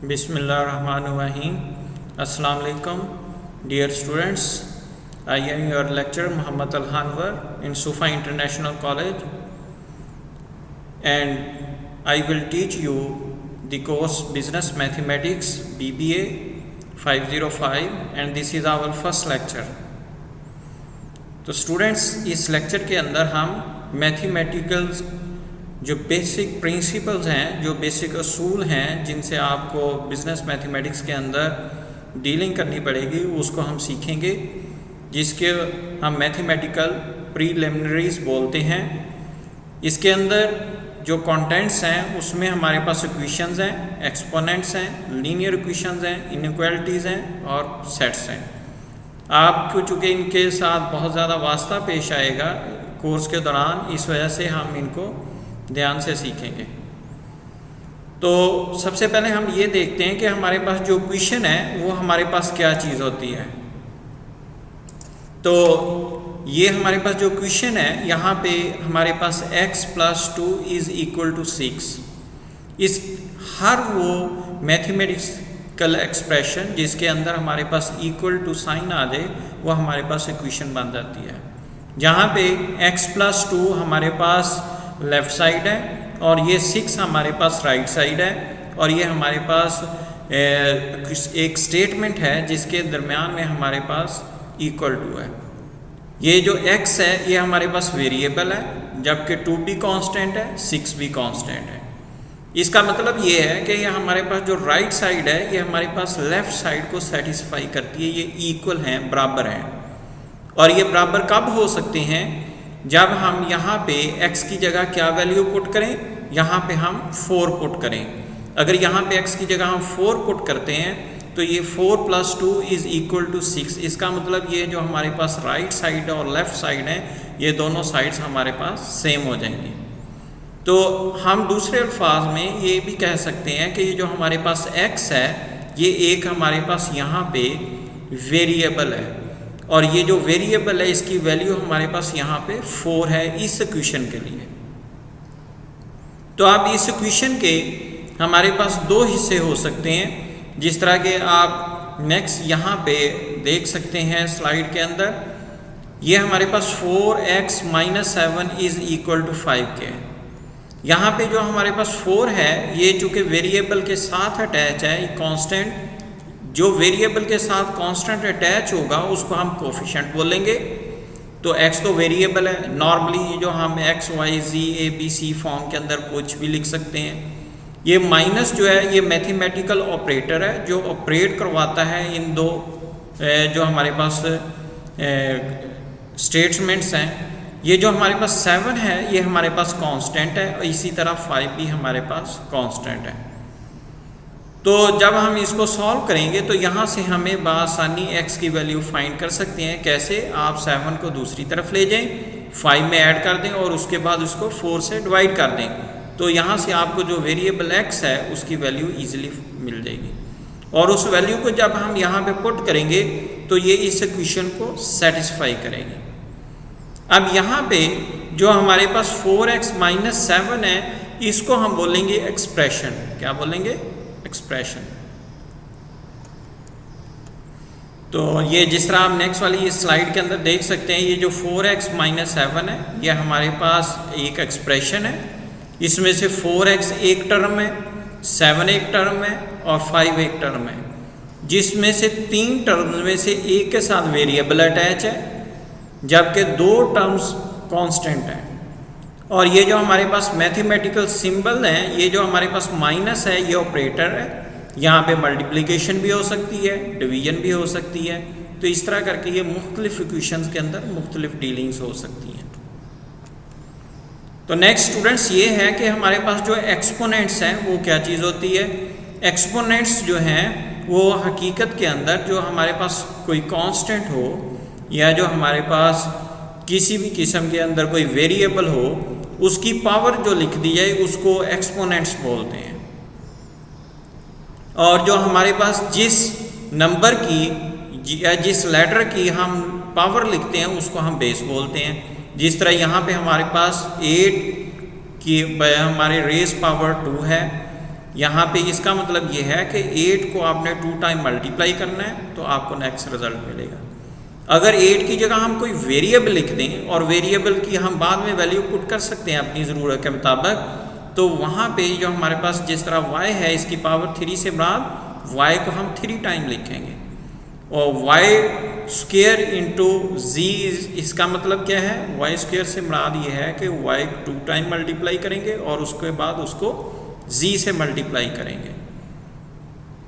Bismillahirrahmanirrahim. Assalamu alaikum, dear students. I am your lecturer Muhammad Al Hanwar in Sufa International College, and I will teach you the course Business Mathematics BBA 505, and this is our first lecture. तो students, इस lecture के अंदर हम mathematicals जो basic principles हैं, जो basic असूल हैं जिनसे आपको बिज़नेस मैथमेटिक्स के अंदर डीलिंग करनी पड़ेगी, उसको हम सीखेंगे, जिसके हम मैथमेटिकल प्रीलिमिनरीज बोलते हैं। इसके अंदर जो कंटेंट्स हैं उसमें हमारे पास इक्वेशंस हैं, एक्सपोनेंट्स हैं, लीनियर इक्वेशंस हैं, इनइक्वालिटीज़ हैं और सेट्स हैं। आपको चूँकि इनके साथ बहुत ज़्यादा वास्ता पेश आएगा कोर्स के दौरान, इस वजह से हम इनको ध्यान से सीखेंगे। तो सबसे पहले हम ये देखते हैं कि हमारे पास जो इक्वेशन है वो हमारे पास क्या चीज़ होती है। तो ये हमारे पास जो इक्वेशन है, यहाँ पे हमारे पास x + 2 = 6। इस हर वो मैथमेटिकल एक्सप्रेशन जिसके अंदर हमारे पास इक्वल टू साइन आ जाए, वो हमारे पास इक्वेशन बन जाती है। जहाँ पे x + 2 हमारे पास लेफ़्ट साइड है और ये 6 हमारे पास राइट साइड है, और ये हमारे पास एक स्टेटमेंट है जिसके दरमियान में हमारे पास इक्वल टू है। ये जो x है ये हमारे पास वेरिएबल है, जबकि 2 भी कांस्टेंट है, 6 भी कांस्टेंट है। इसका मतलब ये है कि ये हमारे पास जो राइट साइड है ये हमारे पास लेफ़्ट साइड को सेटिस्फाई करती है, ये इक्वल हैं, बराबर हैं। और ये बराबर कब हो सकते हैं? जब हम यहाँ पे x की जगह क्या वैल्यू पुट करें, यहाँ पे हम 4 पुट करें। अगर यहाँ पे x की जगह हम 4 पुट करते हैं तो ये 4 + 2 = 6। इसका मतलब ये जो हमारे पास राइट साइड और लेफ़्ट साइड है, ये दोनों साइड्स हमारे पास सेम हो जाएंगी। तो हम दूसरे अल्फाज में ये भी कह सकते हैं कि ये जो हमारे पास x है ये एक हमारे पास यहाँ पे वेरिएबल है, और ये जो वेरिएबल है इसकी वैल्यू हमारे पास यहाँ पे 4 है इस इक्वेशन के लिए। तो अब इस इक्वेशन के हमारे पास 2 हिस्से हो सकते हैं, जिस तरह के आप नेक्स्ट यहाँ पे देख सकते हैं स्लाइड के अंदर। ये हमारे पास 4x - 7 = 5 के। यहाँ पे जो हमारे पास 4 है ये चूँकि वेरिएबल के साथ अटैच है, कांस्टेंट, जो वेरिएबल के साथ कांस्टेंट अटैच होगा उसको हम कोफिशिएंट बोलेंगे। तो x तो वेरिएबल है, नॉर्मली जो हम x, y, z, a, b, c form के अंदर कुछ भी लिख सकते हैं। ये माइनस जो है ये मैथमेटिकल ऑपरेटर है जो ऑपरेट करवाता है इन दो जो हमारे पास स्टेटमेंट्स हैं। ये जो हमारे पास 7 है ये हमारे पास कांस्टेंट है, और इसी तरह 5 भी हमारे पास कांस्टेंट है। तो जब हम इसको सॉल्व करेंगे तो यहाँ से हमें बआसानी x की वैल्यू फाइंड कर सकते हैं। कैसे? आप 7 को दूसरी तरफ ले जाएं, 5 में ऐड कर दें और उसके बाद उसको 4 से डिवाइड कर दें, तो यहाँ से आपको जो वेरिएबल x है उसकी वैल्यू ईजिली मिल जाएगी। और उस वैल्यू को जब हम यहाँ पे पुट करेंगे तो ये इस इक्वेशन को सेटिस्फाई करेंगे। अब यहाँ पे जो हमारे पास 4x - 7 है इसको हम बोलेंगे एक्सप्रेशन। क्या बोलेंगे? एक्सप्रेशन। तो ये जिस तरह आप नेक्स्ट वाली इस स्लाइड के अंदर देख सकते हैं, ये जो 4x - 7 है ये हमारे पास एक एक्सप्रेशन है। इसमें से 4x एक टर्म है, 7 एक टर्म है और 5 एक टर्म है, जिसमें से 3 टर्म्स में से एक के साथ वेरिएबल अटैच है, जबकि 2 टर्म्स कांस्टेंट हैं। और ये जो हमारे पास मैथमेटिकल सिंबल हैं, ये जो हमारे पास माइनस है ये ऑपरेटर है। यहाँ पे मल्टीप्लिकेशन भी हो सकती है, डिवीजन भी हो सकती है। तो इस तरह करके ये मुख्तलिफ इक्वेशंस के अंदर मुख्तलिफ डीलिंग्स हो सकती हैं। तो नेक्स्ट स्टूडेंट्स ये है कि हमारे पास जो एक्सपोनेंट्स हैं वो क्या चीज़ होती है। एक्सपोनेंट्स जो हैं वो हकीकत के अंदर जो हमारे पास कोई कांस्टेंट हो या जो हमारे पास किसी भी किस्म के अंदर कोई वेरिएबल हो, उसकी पावर जो लिख दी जाए उसको एक्सपोनेंट्स बोलते हैं। और जो हमारे पास जिस नंबर की या जिस लेटर की हम पावर लिखते हैं उसको हम बेस बोलते हैं। जिस तरह यहाँ पे हमारे पास 8 की हमारे रेज़ पावर 2 है, यहाँ पे इसका मतलब ये है कि 8 को आपने 2 टाइम मल्टीप्लाई करना है तो आपको नेक्स्ट रिजल्ट मिलेगा। अगर 8 की जगह हम कोई वेरिएबल लिख दें और वेरिएबल की हम बाद में वैल्यू पुट कर सकते हैं अपनी ज़रूरत के मुताबिक, तो वहाँ पे जो हमारे पास जिस तरह y है इसकी पावर 3 से बाद y को हम 3 टाइम लिखेंगे और y स्क्वायर इंटू जी, इसका मतलब क्या है, y स्क्वायर से मुराद ये है कि y 2 टाइम मल्टीप्लाई करेंगे और उसके बाद उसको z से मल्टीप्लाई करेंगे।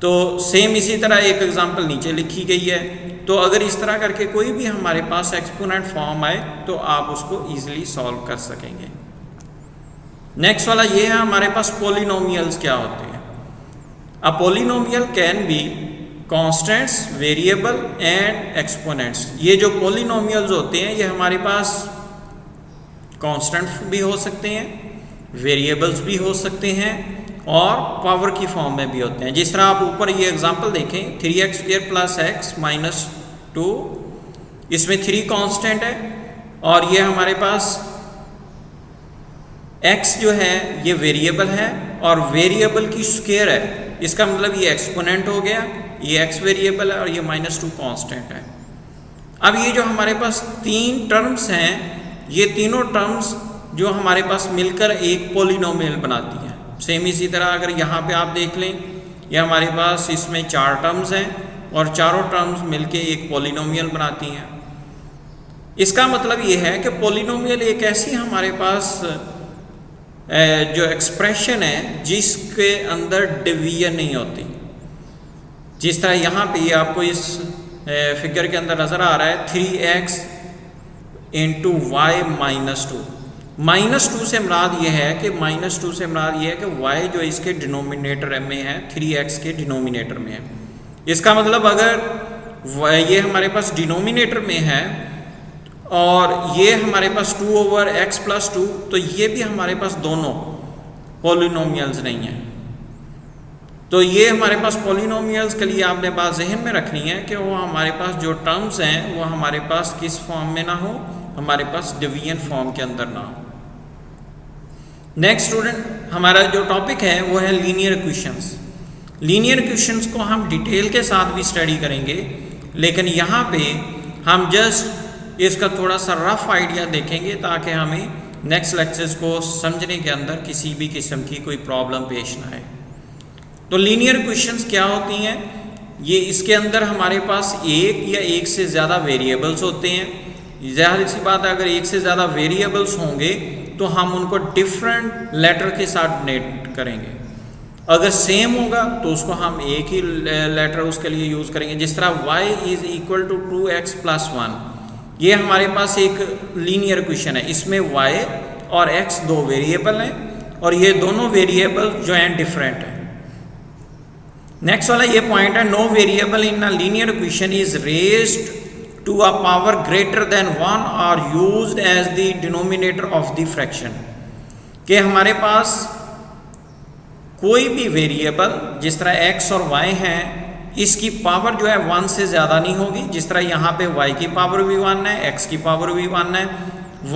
तो सेम इसी तरह एक एग्जांपल नीचे लिखी गई है। तो अगर इस तरह करके कोई भी हमारे पास एक्सपोनेंट फॉर्म आए तो आप उसको ईजिली सॉल्व कर सकेंगे। नेक्स्ट वाला ये है हमारे पास पॉलिनोमियल्स क्या होते हैं। A polynomial can be constants, variable and exponents. ये जो पॉलिनोमियल्स होते हैं ये हमारे पास कॉन्स्टेंट्स भी हो सकते हैं, वेरिएबल्स भी हो सकते हैं और पावर की फॉर्म में भी होते हैं। जिस तरह आप ऊपर ये एग्जांपल देखें 3x² + x - 2, इसमें 3 कांस्टेंट है और ये हमारे पास x जो है ये वेरिएबल है और वेरिएबल की स्क्वायर है, इसका मतलब ये एक्सपोनेंट हो गया, ये x वेरिएबल है और ये -2 कांस्टेंट है। अब ये जो हमारे पास 3 टर्म्स हैं, ये तीनों टर्म्स जो हमारे पास मिलकर एक पॉलिनोमियल बनाती हैं। सेम इसी तरह अगर यहाँ पे आप देख लें, ये हमारे पास इसमें 4 टर्म्स हैं और चारों टर्म्स मिलके एक पॉलिनोमियल बनाती हैं। इसका मतलब ये है कि पॉलिनोमियल एक ऐसी हमारे पास जो एक्सप्रेशन है जिसके अंदर डिवीजन नहीं होती। जिस तरह यहाँ पे आपको इस फिगर के अंदर नज़र आ रहा है 3x × y - 2 से मुराद ये है कि -2 से मुराद ये है कि y जो इसके डिनोमिनेटर में है 3x के डिनोमिनेटर में है। इसका मतलब अगर ये हमारे पास डिनोमिनेटर में है और ये हमारे पास 2/x + 2, तो ये भी हमारे पास दोनों पॉलिनोमियल्स नहीं हैं। तो ये हमारे पास पॉलिनोमियल्स के लिए आपने बात जहन में रखनी है कि वो हमारे पास जो टर्म्स हैं वो हमारे पास किस फॉर्म में ना हो, हमारे पास डिवीजन फॉर्म के अंदर ना हो। नेक्स्ट स्टूडेंट, हमारा जो टॉपिक है वो है लीनियर इक्वेशंस। लीनियर इक्वेशंस को हम डिटेल के साथ भी स्टडी करेंगे, लेकिन यहाँ पे हम जस्ट इसका थोड़ा सा रफ आइडिया देखेंगे ताकि हमें नेक्स्ट लेक्चर्स को समझने के अंदर किसी भी किस्म की कोई प्रॉब्लम पेश ना आए। तो लीनियर इक्वेशंस क्या होती हैं? ये इसके अंदर हमारे पास एक या एक से ज़्यादा वेरिएबल्स होते हैं। ज़ाहिर सी बात है, अगर एक से ज़्यादा वेरिएबल्स होंगे तो हम उनको डिफरेंट लेटर के साथ डिनोट करेंगे। अगर सेम होगा तो उसको हम एक ही लेटर उसके लिए यूज़ करेंगे। जिस तरह y = 2x + 1, ये हमारे पास एक लीनियर इक्वेशन है। इसमें y और x दो वेरिएबल हैं और ये दोनों वेरिएबल जो हैं डिफरेंट हैं। नेक्स्ट वाला ये पॉइंट है, no variable in a linear equation is raised to a power greater than 1 are used as the denominator of the fraction। कि हमारे पास कोई भी वेरिएबल जिस तरह x और y हैं, इसकी पावर जो है 1 से ज़्यादा नहीं होगी। जिस तरह यहाँ पे y की पावर भी 1 है, x की पावर भी 1 है,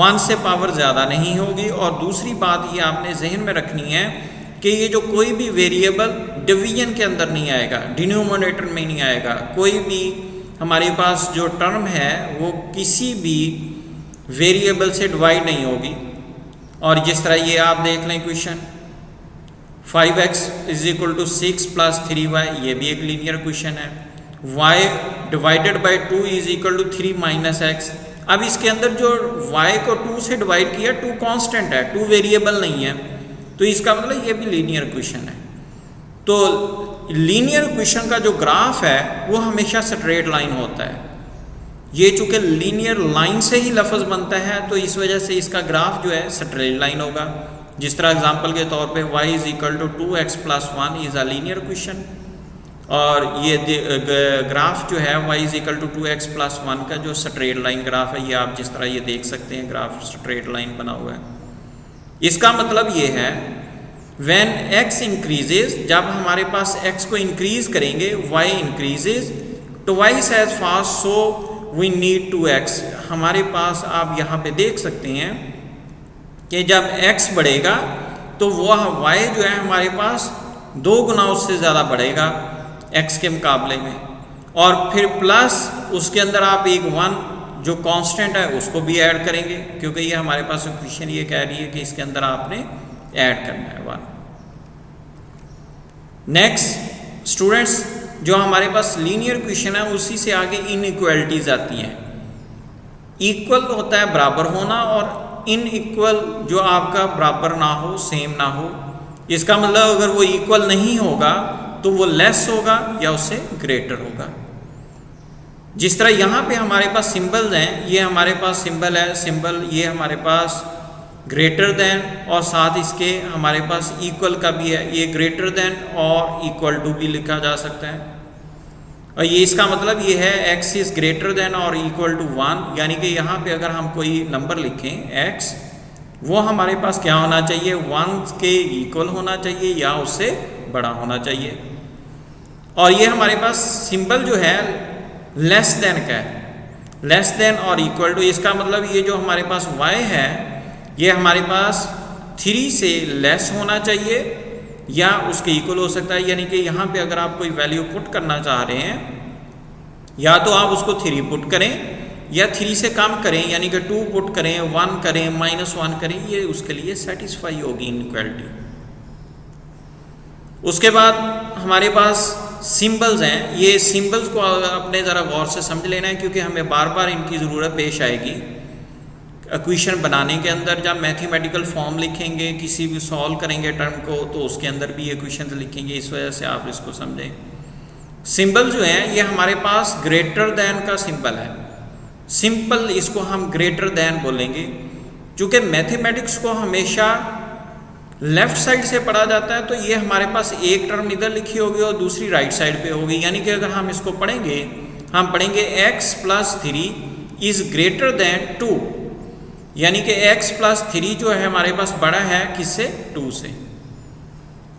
1 से पावर ज़्यादा नहीं होगी। और दूसरी बात ये आपने जहन में रखनी है कि ये जो कोई भी वेरिएबल डिवीजन के अंदर नहीं आएगा, डिनोमिनेटर में नहीं आएगा। कोई भी हमारे पास जो टर्म है वो किसी भी वेरिएबल से डिवाइड नहीं होगी। और जिस तरह ये आप देख लें क्वेश्चन 5x = 6 + 3y, ये भी एक लीनियर क्वेश्चन है। y / 2 = 3 - x। अब इसके अंदर जो y को 2 से डिवाइड किया, 2 कांस्टेंट है, 2 वेरिएबल नहीं है, तो इसका मतलब ये भी लीनियर क्वेश्चन है। तो लीनियर इक्वेशन का जो ग्राफ है वो हमेशा स्ट्रेट लाइन होता है। ये चूँकि लीनियर लाइन से ही लफ्ज़ बनता है तो इस वजह से इसका ग्राफ जो है स्ट्रेट लाइन होगा। जिस तरह एग्जांपल के तौर पे y = 2x + 1 is a linear equation, और ये ग्राफ जो है y = 2x + 1 का जो स्ट्रेट लाइन ग्राफ है, ये आप जिस तरह ये देख सकते हैं ग्राफ स्ट्रेट लाइन बना हुआ है। इसका मतलब ये है when x increases, जब हमारे पास x को इंक्रीज करेंगे y increases twice as fast, so we need 2x। हमारे पास आप यहाँ पे देख सकते हैं कि जब x बढ़ेगा तो वह y जो है हमारे पास 2 गुना उससे ज़्यादा बढ़ेगा x के मुकाबले में, और फिर प्लस उसके अंदर आप एक 1 जो कांस्टेंट है उसको भी ऐड करेंगे, क्योंकि ये हमारे पास इक्वेशन ये कह रही है कि इसके अंदर आपने ऐड करना है 1। नेक्स्ट स्टूडेंट्स, जो हमारे पास लीनियर इक्वेशन है उसी से आगे इनइक्वालिटीज आती हैं। इक्वल होता है बराबर होना, और इनइक्वल जो आपका बराबर ना हो, सेम ना हो। इसका मतलब अगर वो इक्वल नहीं होगा तो वो लेस होगा या उससे ग्रेटर होगा। जिस तरह यहाँ पे हमारे पास सिंबल्स हैं, ये हमारे पास सिंबल है, सिंबल ये हमारे पास ग्रेटर देन, और साथ इसके हमारे पास इक्वल का भी है, ये ग्रेटर देन और इक्वल टू भी लिखा जा सकता है। और ये इसका मतलब ये है x इज़ ग्रेटर देन और इक्वल टू 1, यानी कि यहाँ पे अगर हम कोई नंबर लिखें x, वो हमारे पास क्या होना चाहिए, 1 के इक्वल होना चाहिए या उससे बड़ा होना चाहिए। और ये हमारे पास सिंबल जो है लेस देन का है, लेस देन और इक्वल टू। इसका मतलब ये जो हमारे पास y है ये हमारे पास 3 से लेस होना चाहिए या उसके इक्वल हो सकता है। यानी कि यहाँ पे अगर आप कोई वैल्यू पुट करना चाह रहे हैं, या तो आप उसको 3 पुट करें या 3 से कम करें, यानी कि 2 पुट करें, 1 करें, -1 करें, ये उसके लिए सेटिस्फाई होगी इनइक्वालिटी। उसके बाद हमारे पास सिंबल्स हैं। ये सिंबल्स को अपने ज़रा गौर से समझ लेना है, क्योंकि हमें बार बार इनकी ज़रूरत पेश आएगी इक्वेशन बनाने के अंदर। जब मैथमेटिकल फॉर्म लिखेंगे, किसी भी सॉल्व करेंगे टर्म को, तो उसके अंदर भी इक्वेशन लिखेंगे, इस वजह से आप इसको समझें। सिंबल जो है ये हमारे पास ग्रेटर दैन का सिंबल है, सिंपल इसको हम ग्रेटर दैन बोलेंगे, क्योंकि मैथमेटिक्स को हमेशा लेफ्ट साइड से पढ़ा जाता है। तो ये हमारे पास एक टर्म इधर लिखी होगी और दूसरी राइट साइड पे होगी। यानी कि अगर हम इसको पढ़ेंगे, हम पढ़ेंगे x + 3 इज़ ग्रेटर दैन 2, यानी कि x + 3 जो है हमारे पास बड़ा है किससे, 2 से।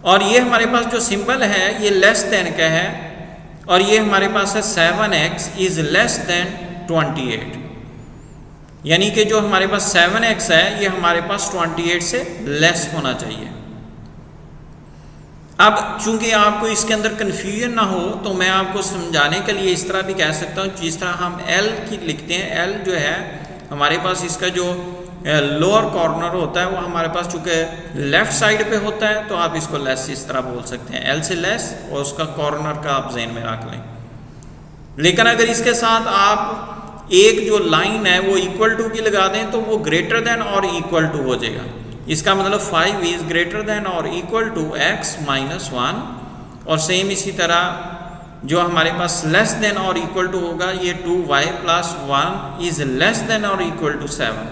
और ये हमारे पास जो सिंबल है ये लेस देन का है, और ये हमारे पास है 7x इज़ लेस देन 28, यानी कि जो हमारे पास 7x है ये हमारे पास 28 से लेस होना चाहिए। अब चूंकि आपको इसके अंदर कन्फ्यूजन ना हो, तो मैं आपको समझाने के लिए इस तरह भी कह सकता हूँ, जिस तरह हम L की लिखते हैं। L जो है हमारे पास इसका जो लोअर कॉर्नर होता है वो हमारे पास चूँकि लेफ्ट साइड पे होता है, तो आप इसको लेस इस तरह बोल सकते हैं, L से लेस, और उसका कॉर्नर का आप ज़हन में रख लें। लेकिन अगर इसके साथ आप एक जो लाइन है वो इक्वल टू की लगा दें, तो वो ग्रेटर देन और इक्वल टू हो जाएगा। इसका मतलब 5 इज़ ग्रेटर देन और इक्वल टू x - 1, और सेम इसी तरह जो हमारे पास लेस देन और इक्वल टू होगा, ये 2y + 1 इज़ लेस देन और इक्वल टू 7।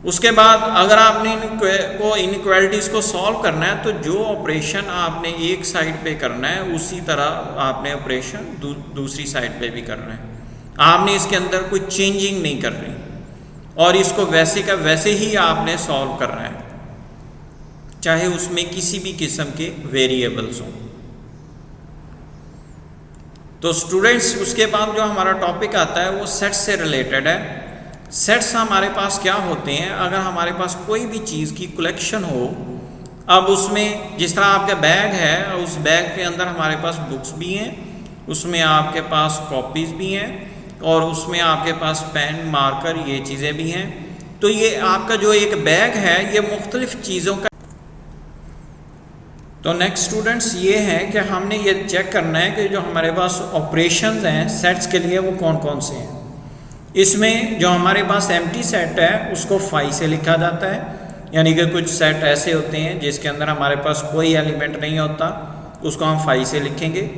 उसके बाद अगर आपने इनइक्वालिटीज़ को सॉल्व करना है, तो जो ऑपरेशन आपने एक साइड पे करना है उसी तरह आपने ऑपरेशन दूसरी साइड पे भी करना है। आपने इसके अंदर कोई चेंजिंग नहीं कर रही, और इसको वैसे का वैसे ही आपने सॉल्व करना है, चाहे उसमें किसी भी किस्म के वेरिएबल्स हों। तो स्टूडेंट्स, उसके बाद जो हमारा टॉपिक आता है वो सेट्स से रिलेटेड है। सेट्स हमारे पास क्या होते हैं, अगर हमारे पास कोई भी चीज़ की कलेक्शन हो, अब उसमें जिस तरह आपका बैग है, उस बैग के अंदर हमारे पास बुक्स भी हैं, उसमें आपके पास कॉपीज़ भी हैं, और उसमें आपके पास पेन, मार्कर, ये चीज़ें भी हैं। तो ये आपका जो एक बैग है ये मुख्तलिफ चीज़ों का। तो नेक्स्ट स्टूडेंट्स ये है कि हमने ये चेक करना है कि जो हमारे पास ऑपरेशंस हैं सेट्स के लिए वो कौन कौन से हैं। इसमें जो हमारे पास एम्प्टी सेट है उसको फाई से लिखा जाता है, यानी कि कुछ सेट ऐसे होते हैं जिसके अंदर हमारे पास कोई एलिमेंट नहीं होता, उसको हम फाई से लिखेंगे।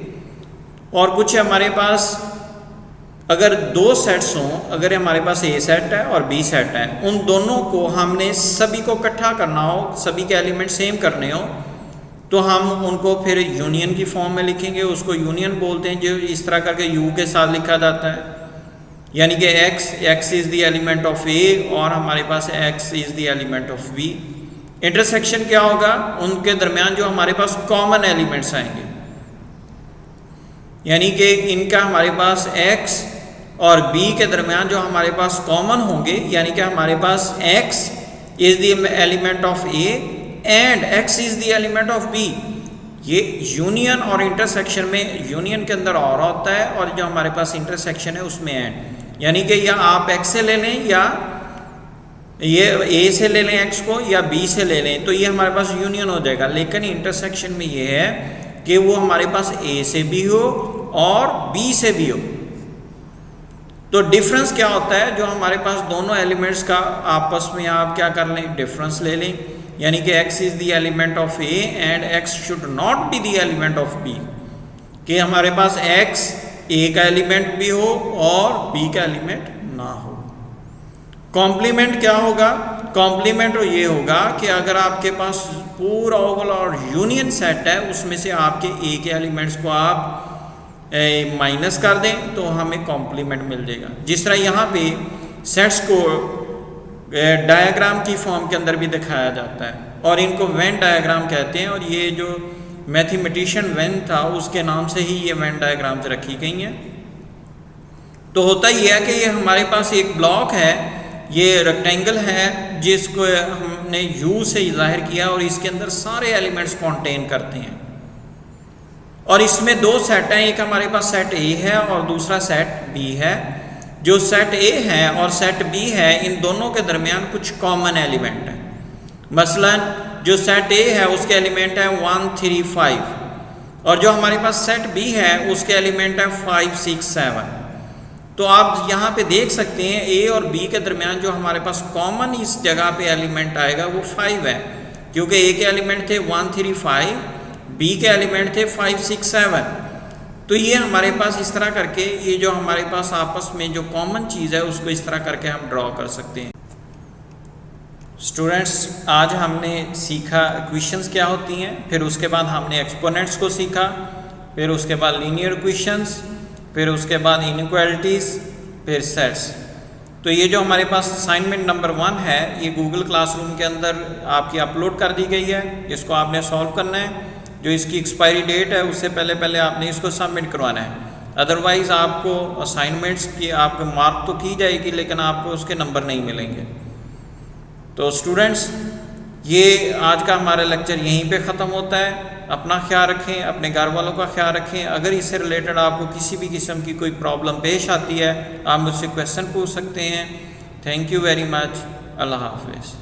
और कुछ हमारे पास अगर 2 सेट्स हों, अगर हमारे पास ए सेट है और बी सेट है, उन दोनों को हमने सभी को इकट्ठा करना हो, सभी के एलिमेंट सेम करने हो, तो हम उनको फिर यूनियन की फॉर्म में लिखेंगे। उसको यूनियन बोलते हैं, जो इस तरह करके यू के साथ लिखा जाता है, यानी कि x is the element of A और हमारे पास x is the element of b। Intersection क्या होगा, उनके दरमियान जो हमारे पास कॉमन एलिमेंट्स आएंगे, यानी कि इनका हमारे पास x और b के दरमियान जो हमारे पास कॉमन होंगे, यानी कि हमारे पास x is the element of a, and x is the element of b, ये यूनियन और इंटरसेक्शन में, यूनियन के अंदर और होता है और जो हमारे पास इंटरसेक्शन है उसमें एंड, यानी कि या आप x से ले लें या ये a से ले लें x को या b से ले लें, तो ये हमारे पास यूनियन हो जाएगा। लेकिन इंटरसेक्शन में ये है कि वो हमारे पास a से भी हो और b से भी हो। तो डिफरेंस क्या होता है, जो हमारे पास दोनों एलिमेंट्स का आपस में आप क्या कर लें, डिफरेंस ले लें, यानी कि x is the element of a and x should not be the element of b, कि हमारे पास x a का एलिमेंट भी हो और b का एलिमेंट ना हो। कॉम्प्लीमेंट क्या होगा, कॉम्प्लीमेंट ये होगा कि अगर आपके पास पूरा ओवल और यूनियन सेट है, उसमें से आपके a के एलिमेंट्स को आप माइनस कर दें तो हमें कॉम्प्लीमेंट मिल जाएगा। जिस तरह यहाँ पे सेट्स को डायग्राम की फॉर्म के अंदर भी दिखाया जाता है और इनको वेन डायग्राम कहते हैं, और ये जो मैथमेटिशियन वेन था उसके नाम से ही ये वेन डायग्राम्स रखी गई हैं। तो होता ये है कि ये हमारे पास एक ब्लॉक है, ये रेक्टेंगल है जिसको हमने U से जाहिर किया और इसके अंदर सारे एलिमेंट्स कंटेन करते हैं। और इसमें दो सेट हैं, एक हमारे पास सेट A है और दूसरा सेट B है। जो सेट A है और सेट B है, इन दोनों के दरमियान कुछ कॉमन एलिमेंट है। मसलन जो सेट A है उसके एलिमेंट है 1 3 5 और जो हमारे पास सेट B है उसके एलिमेंट है 5 6 7। तो आप यहाँ पे देख सकते हैं A और B के दरमियान जो हमारे पास कॉमन इस जगह पे एलिमेंट आएगा वो 5 है, क्योंकि A के एलिमेंट थे 1 3 5, B के एलिमेंट थे 5 6 7। तो ये हमारे पास इस तरह करके, ये जो हमारे पास आपस में जो कॉमन चीज़ है उसको इस तरह करके हम ड्रॉ कर सकते हैं। स्टूडेंट्स, आज हमने सीखा इक्वेशंस क्या होती हैं, फिर उसके बाद हमने एक्सपोनेंट्स को सीखा, फिर उसके बाद लीनियर इक्वेशंस, फिर उसके बाद इनइक्वालिटीज़, फिर सेट्स। तो ये जो हमारे पास असाइनमेंट नंबर 1 है, ये गूगल क्लासरूम के अंदर आपकी अपलोड कर दी गई है। इसको आपने सॉल्व करना है। जो इसकी एक्सपायरी डेट है उससे पहले पहले आपने इसको सबमिट करवाना है, अदरवाइज़ आपको असाइनमेंट्स की आपको मार्क तो की जाएगी लेकिन आपको उसके नंबर नहीं मिलेंगे। तो स्टूडेंट्स, ये आज का हमारा लेक्चर यहीं पे ख़त्म होता है। अपना ख्याल रखें, अपने घर वालों का ख्याल रखें। अगर इससे रिलेटेड आपको किसी भी किस्म की कोई प्रॉब्लम पेश आती है, आप मुझसे क्वेश्चन पूछ सकते हैं। Thank you very much. अल्लाह हाफिज़।